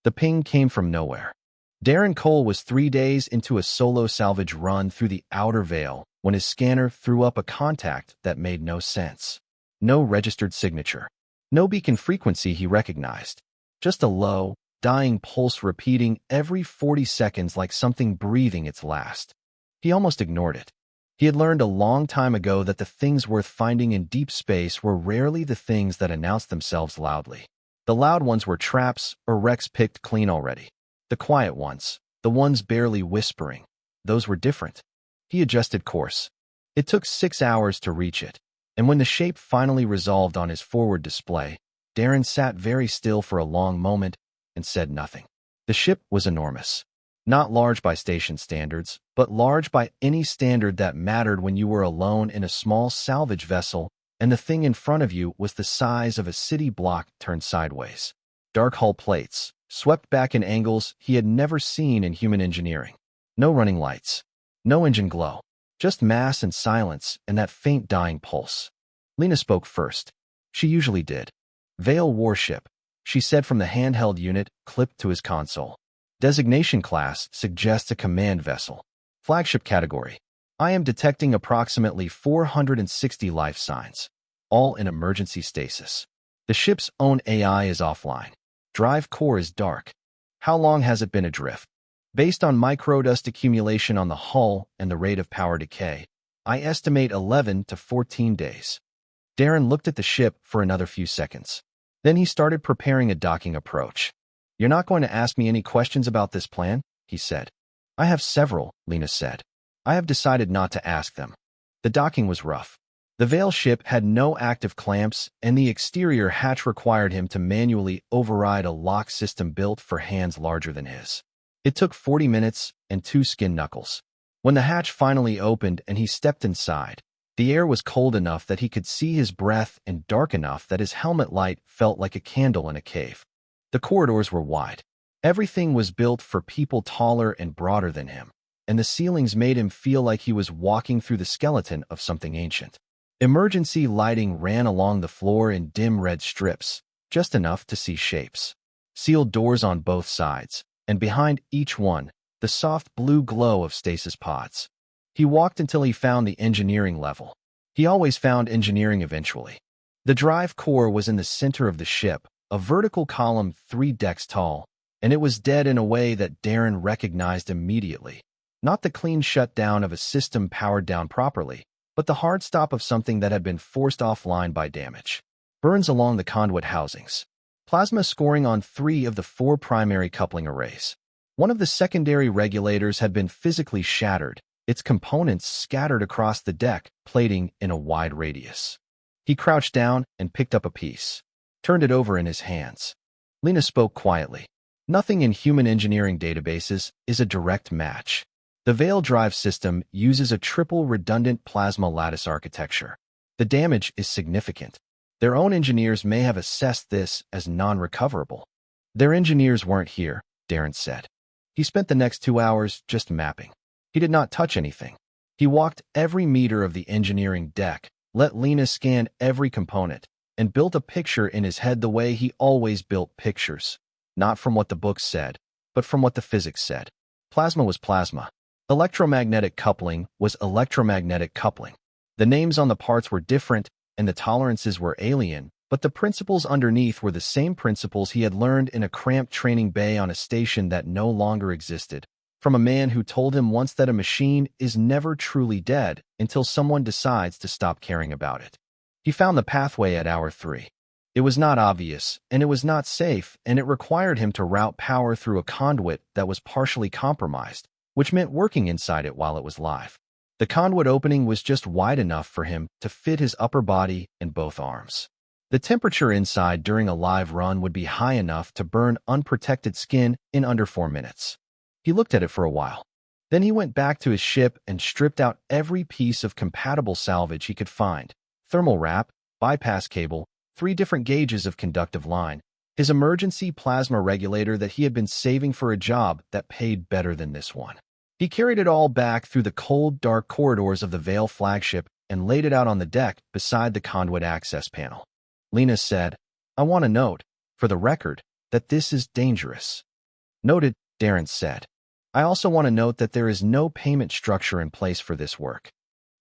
The ping came from nowhere. Darren Cole was 3 days into a solo salvage run through the outer veil when his scanner threw up a contact that made no sense. No registered signature. No beacon frequency he recognized. Just a low, dying pulse repeating every 40 seconds like something breathing its last. He almost ignored it. He had learned a long time ago that the things worth finding in deep space were rarely the things that announced themselves loudly. The loud ones were traps or wrecks picked clean already. The quiet ones, the ones barely whispering, those were different. He adjusted course. It took 6 hours to reach it, and when the shape finally resolved on his forward display, Darren sat very still for a long moment and said nothing. The ship was enormous. Not large by station standards, but large by any standard that mattered when you were alone in a small salvage vessel, and the thing in front of you was the size of a city block turned sideways. Dark hull plates, swept back in angles he had never seen in human engineering. No running lights. No engine glow. Just mass and silence and that faint dying pulse. Lena spoke first. She usually did. Vale warship, she said from the handheld unit clipped to his console. Designation class suggests a command vessel. Flagship category. I am detecting approximately 460 life signs, all in emergency stasis. The ship's own AI is offline. Drive core is dark. How long has it been adrift? Based on microdust accumulation on the hull and the rate of power decay, I estimate 11 to 14 days. Darren looked at the ship for another few seconds. Then he started preparing a docking approach. You're not going to ask me any questions about this plan? He said. I have several, Lena said. I have decided not to ask them. The docking was rough. The Vale ship had no active clamps, and the exterior hatch required him to manually override a lock system built for hands larger than his. It took 40 minutes and 2 skin knuckles. When the hatch finally opened and he stepped inside, the air was cold enough that he could see his breath and dark enough that his helmet light felt like a candle in a cave. The corridors were wide. Everything was built for people taller and broader than him, and the ceilings made him feel like he was walking through the skeleton of something ancient. Emergency lighting ran along the floor in dim red strips, just enough to see shapes. Sealed doors on both sides, and behind each one, the soft blue glow of stasis pods. He walked until he found the engineering level. He always found engineering eventually. The drive core was in the center of the ship, a vertical column 3 decks tall, and it was dead in a way that Darren recognized immediately. Not the clean shutdown of a system powered down properly, but the hard stop of something that had been forced offline by damage. Burns along the conduit housings. Plasma scoring on 3 of the 4 primary coupling arrays. One of the secondary regulators had been physically shattered, its components scattered across the deck, plating in a wide radius. He crouched down and picked up a piece. Turned it over in his hands. Lena spoke quietly. Nothing in human engineering databases is a direct match. The Vale drive system uses a triple redundant plasma lattice architecture. The damage is significant. Their own engineers may have assessed this as non-recoverable. Their engineers weren't here, Darren said. He spent the next 2 hours just mapping. He did not touch anything. He walked every meter of the engineering deck, let Lena scan every component, and built a picture in his head the way he always built pictures. Not from what the books said, but from what the physics said. Plasma was plasma. Electromagnetic coupling was electromagnetic coupling. The names on the parts were different, and the tolerances were alien, but the principles underneath were the same principles he had learned in a cramped training bay on a station that no longer existed, from a man who told him once that a machine is never truly dead until someone decides to stop caring about it. He found the pathway at hour 3. It was not obvious, and it was not safe, and it required him to route power through a conduit that was partially compromised, which meant working inside it while it was live. The conduit opening was just wide enough for him to fit his upper body and both arms. The temperature inside during a live run would be high enough to burn unprotected skin in under 4 minutes. He looked at it for a while. Then he went back to his ship and stripped out every piece of compatible salvage he could find. Thermal wrap, bypass cable, 3 different gauges of conductive line, his emergency plasma regulator that he had been saving for a job that paid better than this one. He carried it all back through the cold, dark corridors of the Vale flagship and laid it out on the deck beside the conduit access panel. Lena said, I want to note, for the record, that this is dangerous. Noted, Darren said. I also want to note that there is no payment structure in place for this work.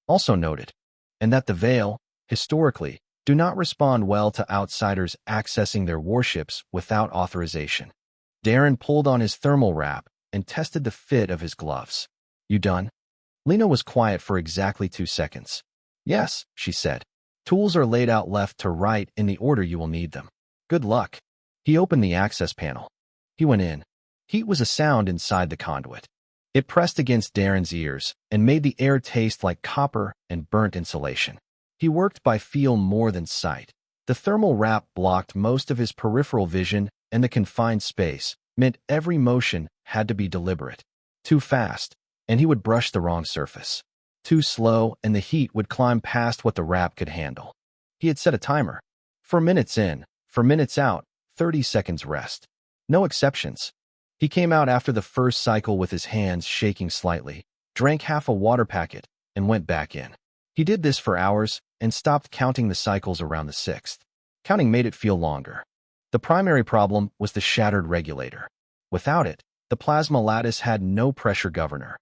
Also noted, and that the Veil, historically, do not respond well to outsiders accessing their warships without authorization. Darren pulled on his thermal wrap and tested the fit of his gloves. You done? Lena was quiet for exactly 2 seconds. Yes, she said. Tools are laid out left to right in the order you will need them. Good luck. He opened the access panel. He went in. Heat was a sound inside the conduit. It pressed against Darren's ears and made the air taste like copper and burnt insulation. He worked by feel more than sight. The thermal wrap blocked most of his peripheral vision, and the confined space meant every motion had to be deliberate. Too fast, and he would brush the wrong surface. Too slow, and the heat would climb past what the wrap could handle. He had set a timer. 4 minutes in, 4 minutes out, 30 seconds rest. No exceptions. He came out after the first cycle with his hands shaking slightly, drank half a water packet, and went back in. He did this for hours and stopped counting the cycles around the 6th. Counting made it feel longer. The primary problem was the shattered regulator. Without it, the plasma lattice had no pressure governor.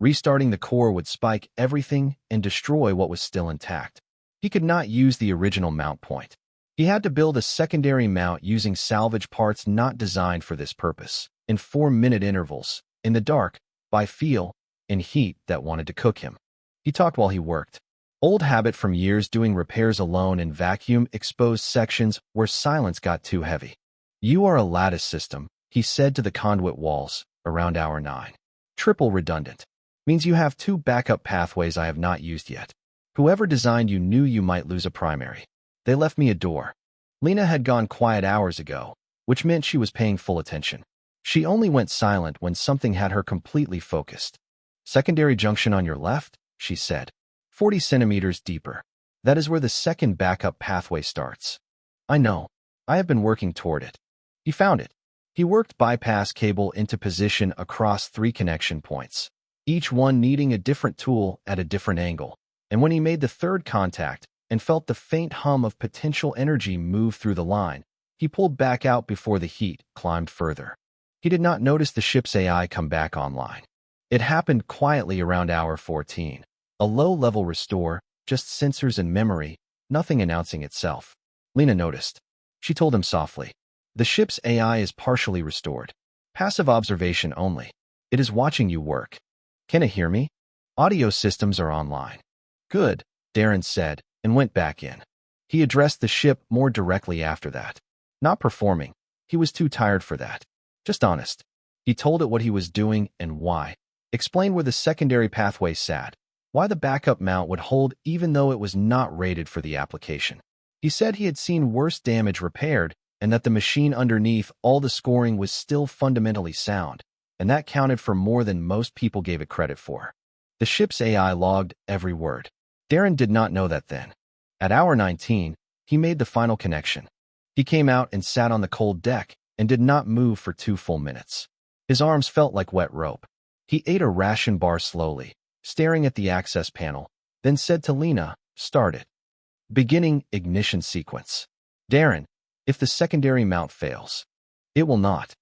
Restarting the core would spike everything and destroy what was still intact. He could not use the original mount point. He had to build a secondary mount using salvage parts not designed for this purpose, in 4-minute intervals, in the dark, by feel, in heat that wanted to cook him. He talked while he worked. Old habit from years doing repairs alone in vacuum-exposed sections where silence got too heavy. You are a lattice system, he said to the conduit walls, around hour 9. Triple redundant. Means you have 2 backup pathways I have not used yet. Whoever designed you knew you might lose a primary. They left me a door. Lena had gone quiet hours ago, which meant she was paying full attention. She only went silent when something had her completely focused. Secondary junction on your left, she said. 40 centimeters deeper. That is where the second backup pathway starts. I know. I have been working toward it. He found it. He worked bypass cable into position across 3 connection points, each one needing a different tool at a different angle. And when he made the 3rd contact and felt the faint hum of potential energy move through the line, he pulled back out before the heat climbed further. He did not notice the ship's AI come back online. It happened quietly around hour 14. A low-level restore, just sensors and memory, nothing announcing itself. Lena noticed. She told him softly. The ship's AI is partially restored. Passive observation only. It is watching you work. Can it hear me? Audio systems are online. Good, Darren said, and went back in. He addressed the ship more directly after that. Not performing. He was too tired for that. Just honest. He told it what he was doing and why. Explained where the secondary pathway sat. Why the backup mount would hold even though it was not rated for the application. He said he had seen worse damage repaired and that the machine underneath all the scoring was still fundamentally sound, and that counted for more than most people gave it credit for. The ship's AI logged every word. Darren did not know that then. At hour 19, he made the final connection. He came out and sat on the cold deck and did not move for 2 full minutes. His arms felt like wet rope. He ate a ration bar slowly, staring at the access panel, then said to Lena, "Start it." Beginning ignition sequence. Darren, if the secondary mount fails. It will not.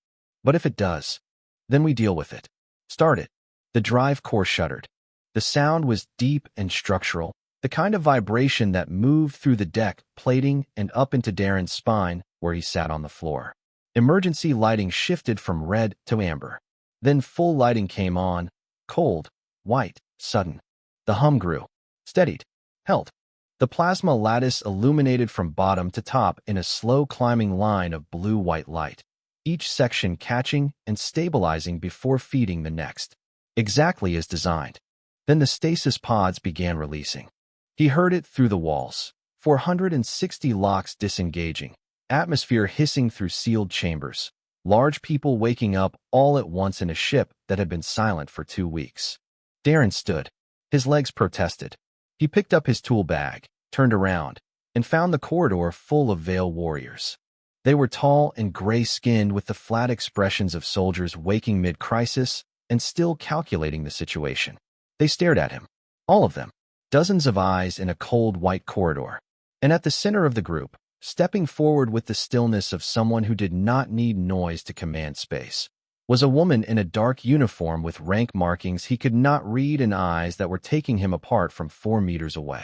But if it does, then we deal with it. Start it. The drive core shuddered. The sound was deep and structural, the kind of vibration that moved through the deck plating and up into Darren's spine where he sat on the floor. Emergency lighting shifted from red to amber. Then full lighting came on, cold, white, sudden. The hum grew, steadied, held. The plasma lattice illuminated from bottom to top in a slow climbing line of blue-white light, each section catching and stabilizing before feeding the next, exactly as designed. Then the stasis pods began releasing. He heard it through the walls, 460 locks disengaging, atmosphere hissing through sealed chambers, large people waking up all at once in a ship that had been silent for 2 weeks. Darren stood. His legs protested. He picked up his tool bag, turned around, and found the corridor full of Veil warriors. They were tall and gray-skinned with the flat expressions of soldiers waking mid-crisis and still calculating the situation. They stared at him. All of them. Dozens of eyes in a cold white corridor. And at the center of the group, stepping forward with the stillness of someone who did not need noise to command space, was a woman in a dark uniform with rank markings he could not read and eyes that were taking him apart from 4 meters away.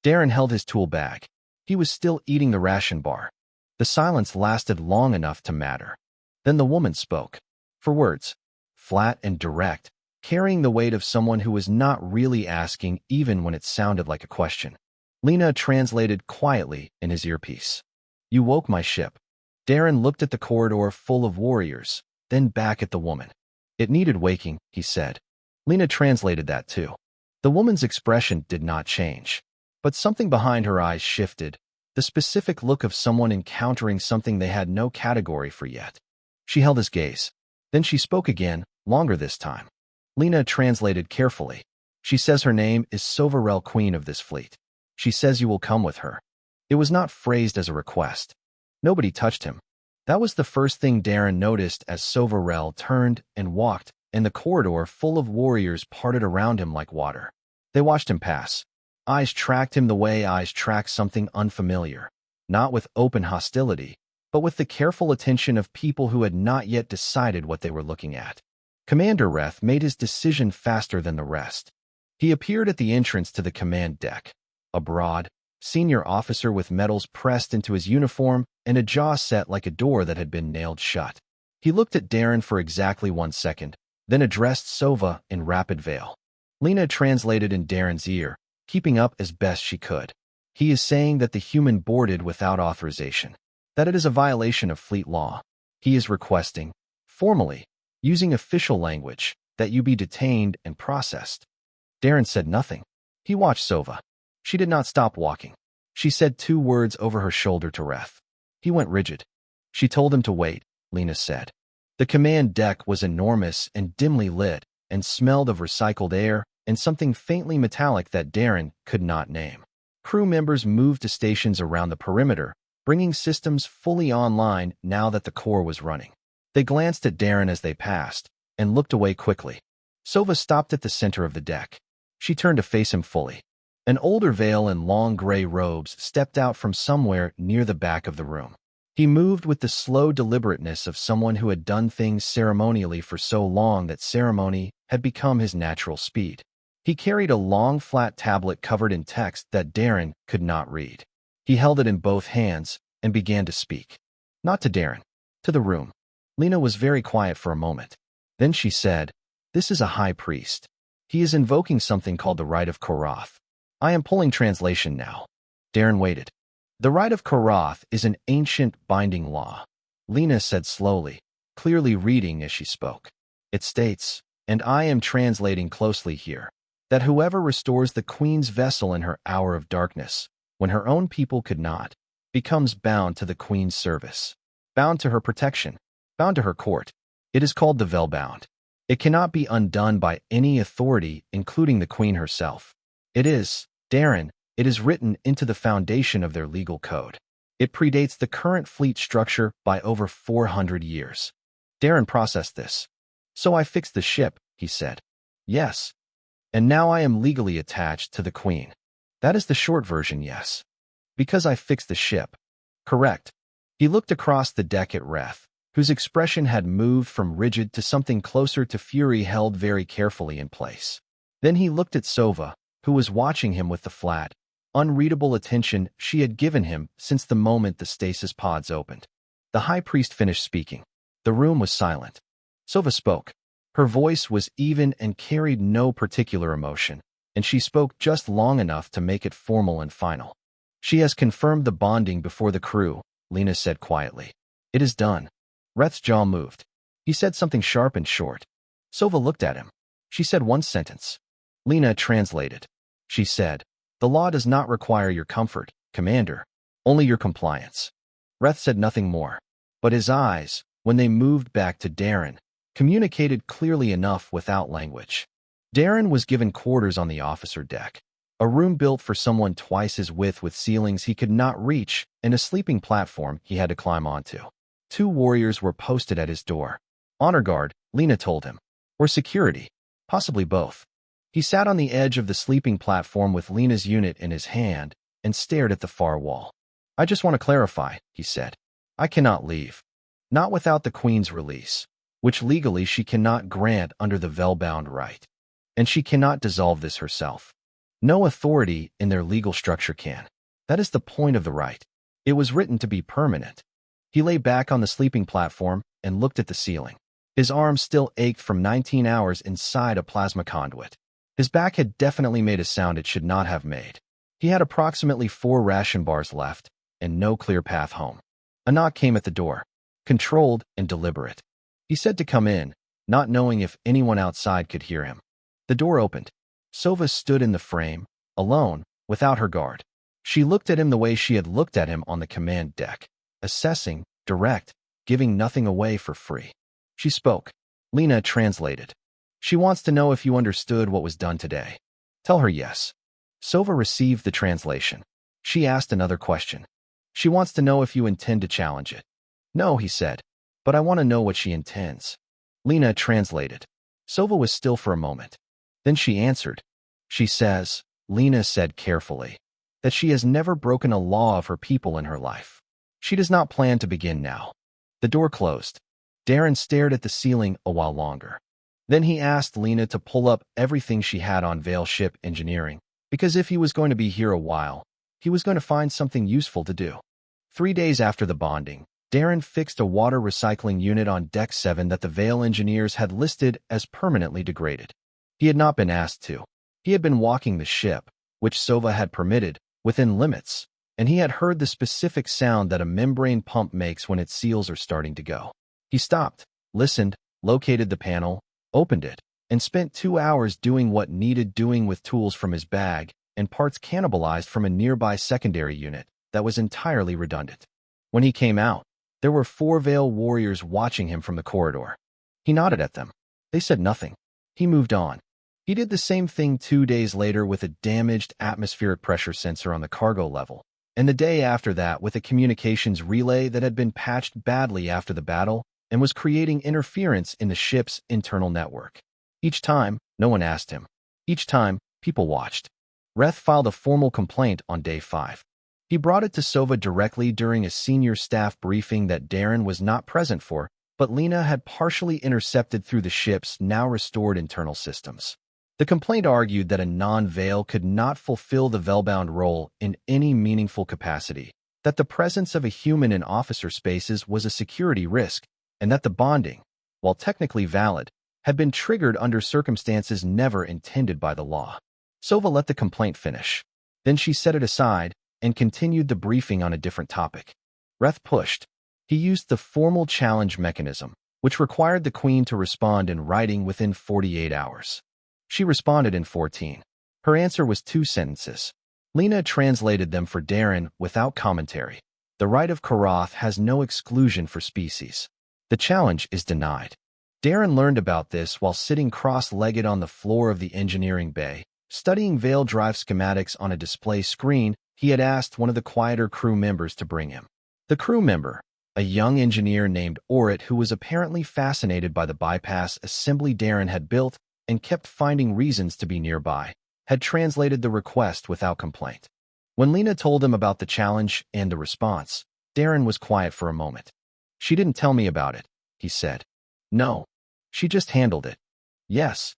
Darren held his tool bag. He was still eating the ration bar. The silence lasted long enough to matter. Then the woman spoke. For words, flat and direct, carrying the weight of someone who was not really asking even when it sounded like a question. Lena translated quietly in his earpiece. You woke my ship. Darren looked at the corridor full of warriors, then back at the woman. It needed waking, he said. Lena translated that too. The woman's expression did not change, but something behind her eyes shifted, the specific look of someone encountering something they had no category for yet. She held his gaze. Then she spoke again, longer this time. Lena translated carefully. She says her name is Sovarel, queen of this fleet. She says you will come with her. It was not phrased as a request. Nobody touched him. That was the first thing Darren noticed as Sovarel turned and walked, and the corridor full of warriors parted around him like water. They watched him pass. Eyes tracked him the way eyes track something unfamiliar, not with open hostility, but with the careful attention of people who had not yet decided what they were looking at. Commander Reth made his decision faster than the rest. He appeared at the entrance to the command deck. A broad, senior officer with medals pressed into his uniform and a jaw set like a door that had been nailed shut. He looked at Darren for exactly 1 second, then addressed Sova in rapid veil. Lena translated in Darren's ear, keeping up as best she could. He is saying that the human boarded without authorization, that it is a violation of fleet law. He is requesting, formally, using official language, that you be detained and processed. Darren said nothing. He watched Sova. She did not stop walking. She said 2 words over her shoulder to Reth. He went rigid. She told him to wait, Lena said. The command deck was enormous and dimly lit, and smelled of recycled air and something faintly metallic that Darren could not name. Crew members moved to stations around the perimeter, bringing systems fully online now that the core was running. They glanced at Darren as they passed, and looked away quickly. Sova stopped at the center of the deck. She turned to face him fully. An older veil in long gray robes stepped out from somewhere near the back of the room. He moved with the slow deliberateness of someone who had done things ceremonially for so long that ceremony had become his natural speed. He carried a long flat tablet covered in text that Darren could not read. He held it in both hands and began to speak. Not to Darren, to the room. Lena was very quiet for a moment. Then she said, "This is a high priest. He is invoking something called the Rite of Korath. I am pulling translation now." Darren waited. The Rite of Korath is an ancient binding law, Lena said slowly, clearly reading as she spoke. It states, and I am translating closely here, that whoever restores the queen's vessel in her hour of darkness, when her own people could not, becomes bound to the queen's service, bound to her protection, bound to her court. It is called the Velbound. It cannot be undone by any authority, including the queen herself. It is, Darren, it is written into the foundation of their legal code. It predates the current fleet structure by over 400 years. Darren processed this. So I fixed the ship, he said. Yes. And now I am legally attached to the queen. That is the short version, yes. Because I fixed the ship. Correct. He looked across the deck at Reth, whose expression had moved from rigid to something closer to fury held very carefully in place. Then he looked at Sova, who was watching him with the flat, unreadable attention she had given him since the moment the stasis pods opened. The high priest finished speaking. The room was silent. Sova spoke. Her voice was even and carried no particular emotion, and she spoke just long enough to make it formal and final. She has confirmed the bonding before the crew, Lena said quietly. It is done. Reth's jaw moved. He said something sharp and short. Sova looked at him. She said 1 sentence. Lena translated. She said, "The law does not require your comfort, Commander, only your compliance." Reth said nothing more, but his eyes, when they moved back to Darren, communicated clearly enough without language. Darren was given quarters on the officer deck, a room built for someone twice his width with ceilings he could not reach and a sleeping platform he had to climb onto. 2 warriors were posted at his door. Honor guard, Lena told him, or security, possibly both. He sat on the edge of the sleeping platform with Lena's unit in his hand and stared at the far wall. "I just want to clarify," he said. "I cannot leave. Not without the Queen's release." which legally she cannot grant under the Velbound right. And she cannot dissolve this herself. No authority in their legal structure can. That is the point of the right. It was written to be permanent. He lay back on the sleeping platform and looked at the ceiling. His arms still ached from 19 hours inside a plasma conduit. His back had definitely made a sound it should not have made. He had approximately 4 ration bars left and no clear path home. A knock came at the door, controlled and deliberate. He said to come in, not knowing if anyone outside could hear him. The door opened. Sova stood in the frame, alone, without her guard. She looked at him the way she had looked at him on the command deck, assessing, direct, giving nothing away for free. She spoke. Lena translated. She wants to know if you understood what was done today. Tell her yes. Sova received the translation. She asked another question. She wants to know if you intend to challenge it. No, he said, but I want to know what she intends. Lena translated. Sova was still for a moment. Then she answered. She says, Lena said carefully, that she has never broken a law of her people in her life. She does not plan to begin now. The door closed. Darren stared at the ceiling a while longer. Then he asked Lena to pull up everything she had on Veil Ship Engineering, because if he was going to be here a while, he was going to find something useful to do. 3 days after the bonding, Darren fixed a water recycling unit on Deck 7 that the Veil engineers had listed as permanently degraded. He had not been asked to. He had been walking the ship, which Sova had permitted, within limits, and he had heard the specific sound that a membrane pump makes when its seals are starting to go. He stopped, listened, located the panel, opened it, and spent 2 hours doing what needed doing with tools from his bag and parts cannibalized from a nearby secondary unit that was entirely redundant. When he came out, there were 4 Veil warriors watching him from the corridor. He nodded at them. They said nothing. He moved on. He did the same thing 2 days later with a damaged atmospheric pressure sensor on the cargo level, and the day after that with a communications relay that had been patched badly after the battle and was creating interference in the ship's internal network. Each time, no one asked him. Each time, people watched. Reth filed a formal complaint on day 5. He brought it to Sova directly during a senior staff briefing that Darren was not present for, but Lena had partially intercepted through the ship's now restored internal systems. The complaint argued that a non-Veil could not fulfill the Velbound role in any meaningful capacity, that the presence of a human in officer spaces was a security risk, and that the bonding, while technically valid, had been triggered under circumstances never intended by the law. Sova let the complaint finish. Then she set it aside and continued the briefing on a different topic. Reth pushed. He used the formal challenge mechanism, which required the Queen to respond in writing within 48 hours. She responded in 14. Her answer was 2 sentences. Lena translated them for Darren without commentary. The right of Karath has no exclusion for species. The challenge is denied. Darren learned about this while sitting cross-legged on the floor of the engineering bay, studying Veil drive schematics on a display screen. He had asked one of the quieter crew members to bring him. The crew member, a young engineer named Orit who was apparently fascinated by the bypass assembly Darren had built and kept finding reasons to be nearby, had translated the request without complaint. When Lena told him about the challenge and the response, Darren was quiet for a moment. She didn't tell me about it, he said. No. She just handled it. Yes.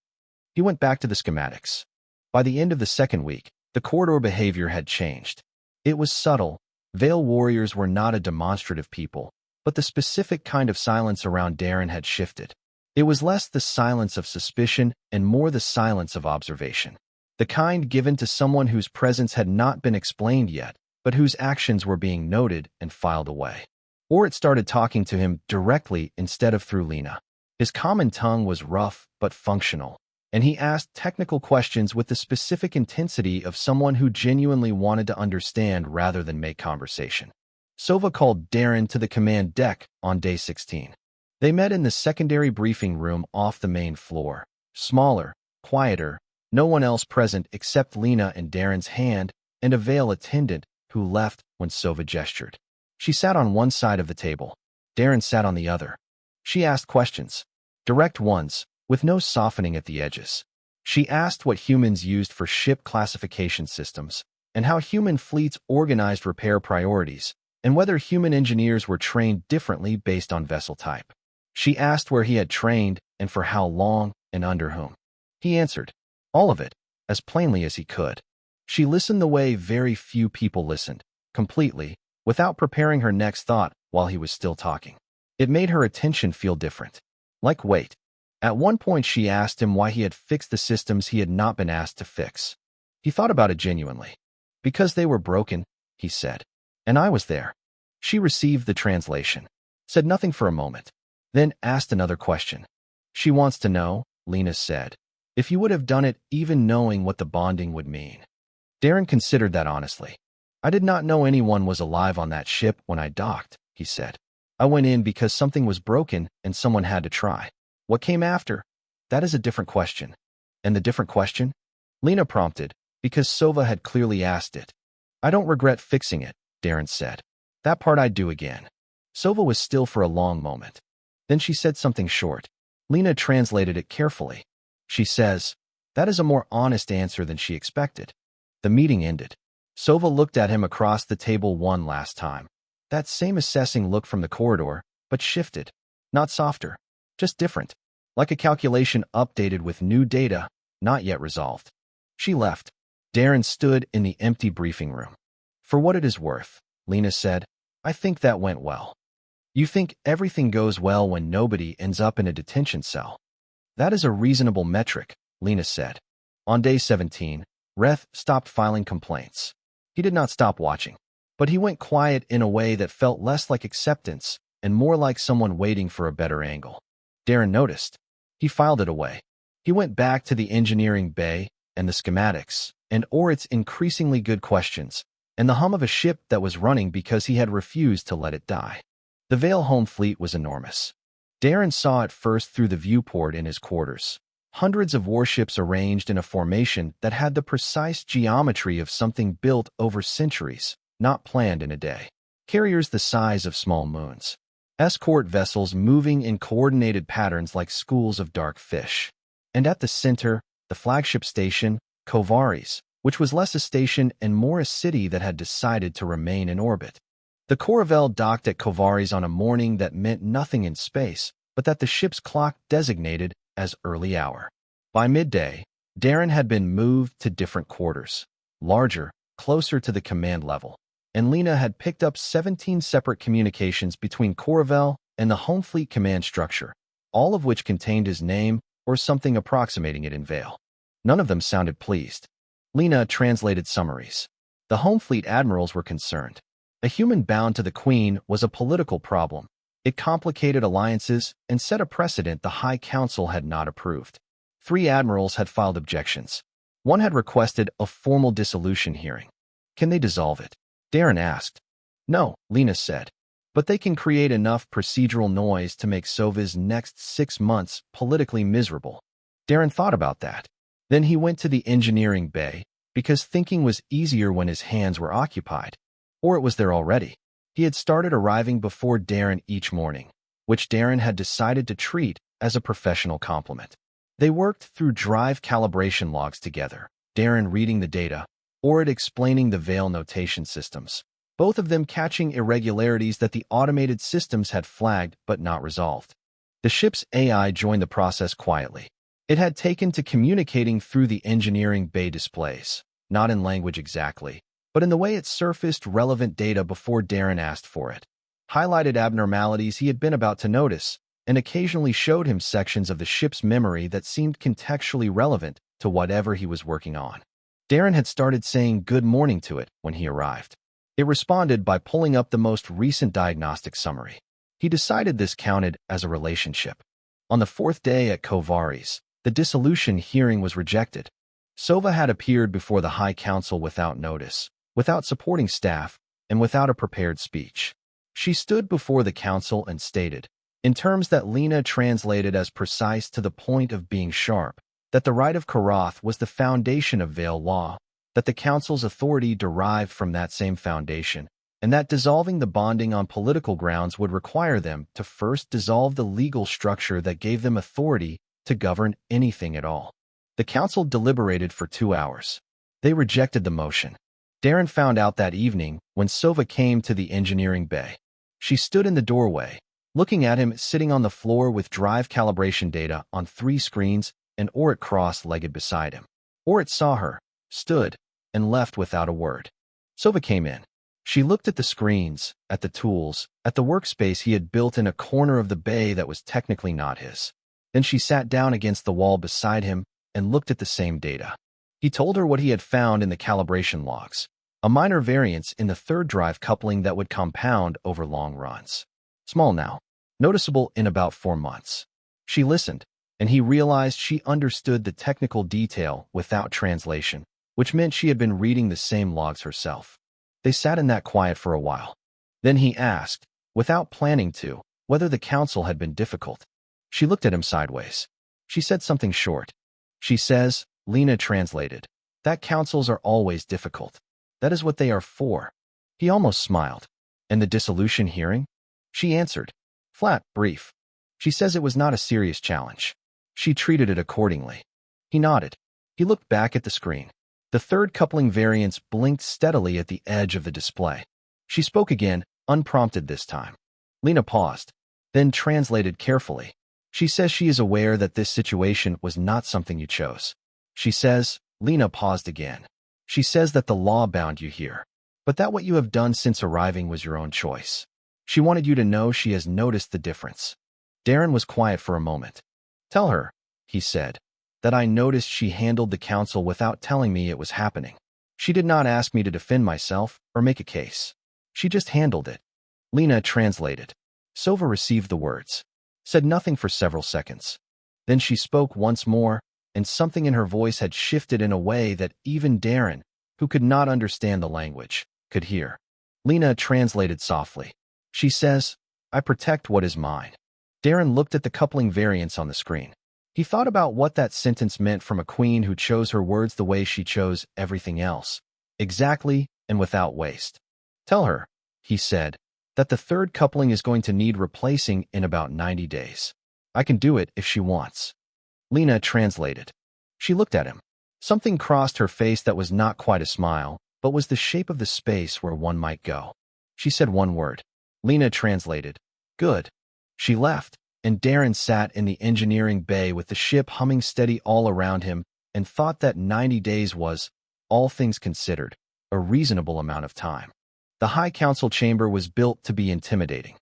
He went back to the schematics. By the end of the second week, the corridor behavior had changed. It was subtle. Veil warriors were not a demonstrative people, but the specific kind of silence around Darren had shifted. It was less the silence of suspicion and more the silence of observation. The kind given to someone whose presence had not been explained yet, but whose actions were being noted and filed away. Or it started talking to him directly instead of through Lena. His common tongue was rough but functional, and he asked technical questions with the specific intensity of someone who genuinely wanted to understand rather than make conversation. Sova called Darren to the command deck on day 16. They met in the secondary briefing room off the main floor. Smaller, quieter, no one else present except Lena and Darren's hand and a Veil attendant who left when Sova gestured. She sat on one side of the table. Darren sat on the other. She asked questions, direct ones, with no softening at the edges. She asked what humans used for ship classification systems, and how human fleets organized repair priorities, and whether human engineers were trained differently based on vessel type. She asked where he had trained and for how long and under whom. He answered, all of it, as plainly as he could. She listened the way very few people listened, completely, without preparing her next thought while he was still talking. It made her attention feel different. Like weight. At one point she asked him why he had fixed the systems he had not been asked to fix. He thought about it genuinely. Because they were broken, he said. And I was there. She received the translation, said nothing for a moment, then asked another question. She wants to know, Lena said, if you would have done it even knowing what the bonding would mean. Darren considered that honestly. I did not know anyone was alive on that ship when I docked, he said. I went in because something was broken and someone had to try. What came after? That is a different question. And the different question? Lena prompted, because Sova had clearly asked it. I don't regret fixing it, Darren said. That part I'd do again. Sova was still for a long moment. Then she said something short. Lena translated it carefully. She says, that is a more honest answer than she expected. The meeting ended. Sova looked at him across the table one last time. That same assessing look from the corridor, but shifted. Not softer, just different. Like a calculation updated with new data, not yet resolved. She left. Darren stood in the empty briefing room. For what it is worth, Lena said, I think that went well. You think everything goes well when nobody ends up in a detention cell. That is a reasonable metric, Lena said. On day 17, Reth stopped filing complaints. He did not stop watching, but he went quiet in a way that felt less like acceptance and more like someone waiting for a better angle. Darren noticed. He filed it away. He went back to the engineering bay and the schematics and Orit's increasingly good questions and the hum of a ship that was running because he had refused to let it die. The Vale home fleet was enormous. Darren saw it first through the viewport in his quarters. Hundreds of warships arranged in a formation that had the precise geometry of something built over centuries, not planned in a day. Carriers the size of small moons. Escort vessels moving in coordinated patterns like schools of dark fish. And at the center, the flagship station, Kovaris, which was less a station and more a city that had decided to remain in orbit. The Coravel docked at Kovaris on a morning that meant nothing in space, but that the ship's clock designated as early hour. By midday, Darren had been moved to different quarters, larger, closer to the command level, and Lena had picked up 17 separate communications between Coravel and the home fleet command structure, all of which contained his name or something approximating it in Vale. None of them sounded pleased. Lena translated summaries. The home fleet admirals were concerned. A human bound to the Queen was a political problem. It complicated alliances and set a precedent the High Council had not approved. 3 admirals had filed objections. One had requested a formal dissolution hearing. Can they dissolve it? Darren asked. No, Lena said. But they can create enough procedural noise to make Sova's next 6 months politically miserable. Darren thought about that. Then he went to the engineering bay, because thinking was easier when his hands were occupied. Or it was there already. He had started arriving before Darren each morning, which Darren had decided to treat as a professional compliment. They worked through drive calibration logs together, Darren reading the data, Orit explaining the Vale notation systems, both of them catching irregularities that the automated systems had flagged but not resolved. The ship's AI joined the process quietly. It had taken to communicating through the engineering bay displays, not in language exactly, but in the way it surfaced relevant data before Darren asked for it, highlighted abnormalities he had been about to notice, and occasionally showed him sections of the ship's memory that seemed contextually relevant to whatever he was working on. Darren had started saying good morning to it when he arrived. It responded by pulling up the most recent diagnostic summary. He decided this counted as a relationship. On the 4th day at Kovaris, the dissolution hearing was rejected. Sova had appeared before the High Council without notice, without supporting staff, and without a prepared speech. She stood before the council and stated, in terms that Lena translated as precise to the point of being sharp, that the right of Karath was the foundation of Vale law, that the council's authority derived from that same foundation, and that dissolving the bonding on political grounds would require them to first dissolve the legal structure that gave them authority to govern anything at all. The council deliberated for 2 hours. They rejected the motion. Darren found out that evening when Sova came to the engineering bay. She stood in the doorway, looking at him sitting on the floor with drive calibration data on 3 screens and Orit cross-legged beside him. Orit saw her, stood, and left without a word. Sova came in. She looked at the screens, at the tools, at the workspace he had built in a corner of the bay that was technically not his. Then she sat down against the wall beside him and looked at the same data. He told her what he had found in the calibration logs, a minor variance in the third drive coupling that would compound over long runs. Small now, noticeable in about 4 months. She listened, and he realized she understood the technical detail without translation, which meant she had been reading the same logs herself. They sat in that quiet for a while. Then he asked, without planning to, whether the council had been difficult. She looked at him sideways. She said something short. She says, Lena translated, that councils are always difficult. That is what they are for. He almost smiled. And the dissolution hearing? She answered. Flat, brief. She says it was not a serious challenge. She treated it accordingly. He nodded. He looked back at the screen. The third coupling variance blinked steadily at the edge of the display. She spoke again, unprompted this time. Lena paused, then translated carefully. She says she is aware that this situation was not something you chose. She says, Lena paused again. She says that the law bound you here, but that what you have done since arriving was your own choice. She wanted you to know she has noticed the difference. Darren was quiet for a moment. Tell her, he said, that I noticed she handled the council without telling me it was happening. She did not ask me to defend myself or make a case. She just handled it. Lena translated. Sova received the words, said nothing for several seconds. Then she spoke once more, and something in her voice had shifted in a way that even Darren, who could not understand the language, could hear. Lena translated softly. She says, I protect what is mine. Darren looked at the coupling variance on the screen. He thought about what that sentence meant from a queen who chose her words the way she chose everything else, exactly and without waste. Tell her, he said, that the third coupling is going to need replacing in about 90 days. I can do it if she wants. Lena translated. She looked at him. Something crossed her face that was not quite a smile, but was the shape of the space where one might go. She said one word. Lena translated. Good. She left, and Darren sat in the engineering bay with the ship humming steady all around him and thought that 90 days was, all things considered, a reasonable amount of time. The High Council chamber was built to be intimidating.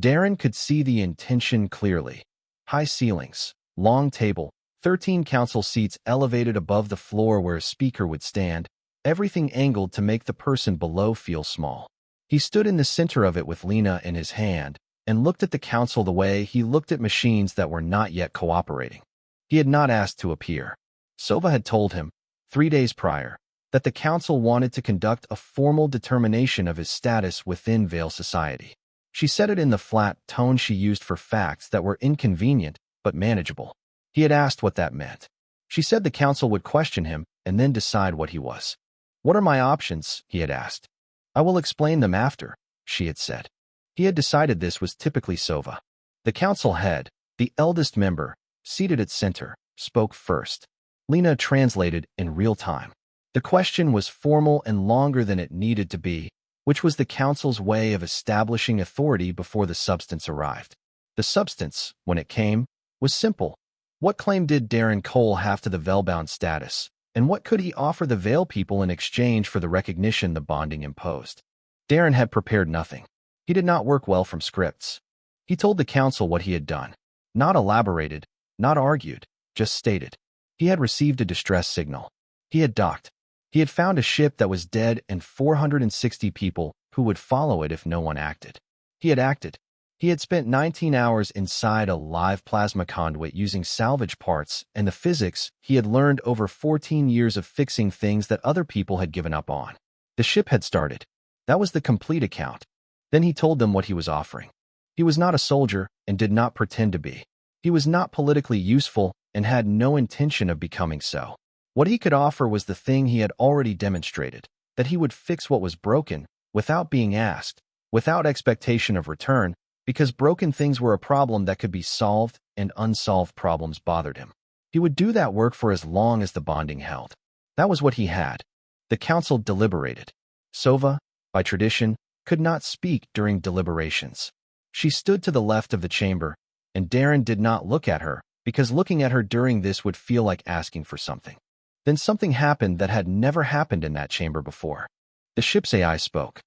Darren could see the intention clearly. High ceilings, long table, 13 council seats elevated above the floor where a speaker would stand, everything angled to make the person below feel small. He stood in the center of it with Lena in his hand and looked at the council the way he looked at machines that were not yet cooperating. He had not asked to appear. Sova had told him, 3 days prior, that the council wanted to conduct a formal determination of his status within Vale society. She said it in the flat tone she used for facts that were inconvenient but manageable. He had asked what that meant. She said the council would question him and then decide what he was. What are my options? He had asked. I will explain them after, she had said. He had decided this was typically Sova. The council head, the eldest member, seated at center, spoke first. Lena translated in real time. The question was formal and longer than it needed to be, which was the council's way of establishing authority before the substance arrived. The substance, when it came, was simple. What claim did Darren Cole have to the Velbound status, and what could he offer the Vale people in exchange for the recognition the bonding imposed? Darren had prepared nothing. He did not work well from scripts. He told the council what he had done. Not elaborated, not argued, just stated. He had received a distress signal. He had docked. He had found a ship that was dead and 460 people who would follow it if no one acted. He had acted. He had spent 19 hours inside a live plasma conduit using salvage parts and the physics he had learned over 14 years of fixing things that other people had given up on. The ship had started. That was the complete account. Then he told them what he was offering. He was not a soldier and did not pretend to be. He was not politically useful and had no intention of becoming so. What he could offer was the thing he had already demonstrated, that he would fix what was broken without being asked, without expectation of return, because broken things were a problem that could be solved and unsolved problems bothered him. He would do that work for as long as the bonding held. That was what he had. The council deliberated. Sova, by tradition, could not speak during deliberations. She stood to the left of the chamber, and Darren did not look at her, because looking at her during this would feel like asking for something. Then something happened that had never happened in that chamber before. The ship's AI spoke.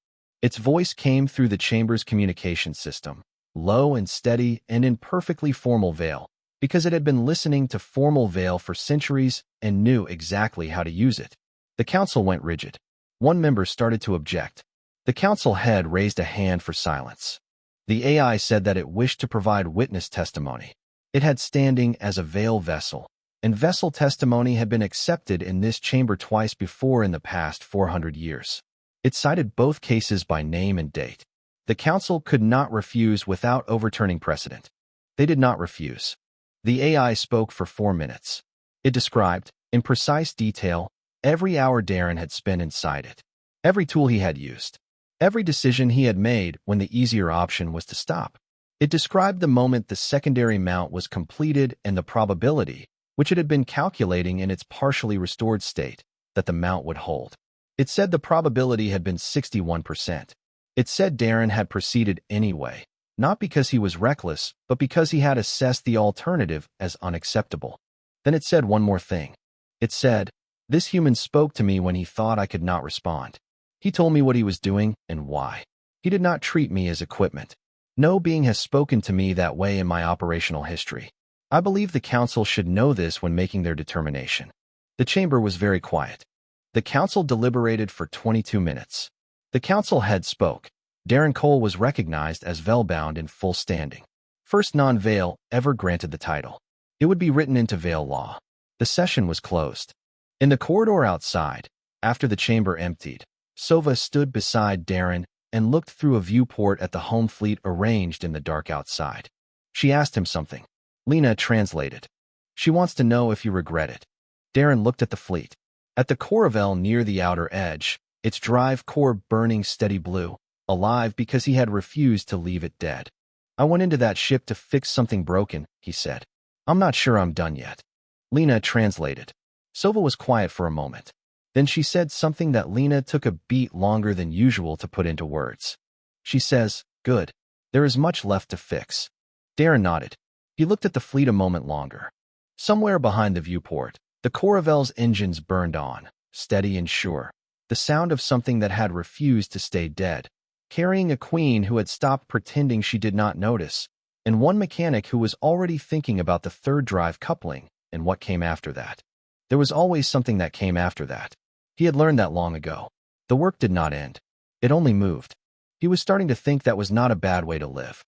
Its voice came through the chamber's communication system, low and steady and in perfectly formal veil, because it had been listening to formal veil for centuries and knew exactly how to use it. The council went rigid. One member started to object. The council head raised a hand for silence. The AI said that it wished to provide witness testimony. It had standing as a veil vessel, and vessel testimony had been accepted in this chamber twice before in the past 400 years. It cited both cases by name and date. The council could not refuse without overturning precedent. They did not refuse. The AI spoke for 4 minutes. It described, in precise detail, every hour Darren had spent inside it, every tool he had used, every decision he had made when the easier option was to stop. It described the moment the secondary mount was completed and the probability, which it had been calculating in its partially restored state, that the mount would hold. It said the probability had been 61%. It said Darren had proceeded anyway, not because he was reckless, but because he had assessed the alternative as unacceptable. Then it said one more thing. It said, "This human spoke to me when he thought I could not respond. He told me what he was doing and why. He did not treat me as equipment. No being has spoken to me that way in my operational history. I believe the council should know this when making their determination." The chamber was very quiet. The council deliberated for 22 minutes. The council head spoke. Darren Cole was recognized as veil-bound in full standing. First non-veil ever granted the title. It would be written into veil law. The session was closed. In the corridor outside, after the chamber emptied, Sova stood beside Darren and looked through a viewport at the home fleet arranged in the dark outside. She asked him something. Lena translated. "She wants to know if you regret it." Darren looked at the fleet. At the Coravel near the outer edge, its drive core burning steady blue, alive because he had refused to leave it dead. "I went into that ship to fix something broken," he said. "I'm not sure I'm done yet." Lena translated. Sova was quiet for a moment. Then she said something that Lena took a beat longer than usual to put into words. She says, "Good. There is much left to fix." Darren nodded. He looked at the fleet a moment longer. Somewhere behind the viewport, the Coravel's engines burned on, steady and sure, the sound of something that had refused to stay dead, carrying a queen who had stopped pretending she did not notice, and one mechanic who was already thinking about the third drive coupling and what came after that. There was always something that came after that. He had learned that long ago. The work did not end. It only moved. He was starting to think that was not a bad way to live.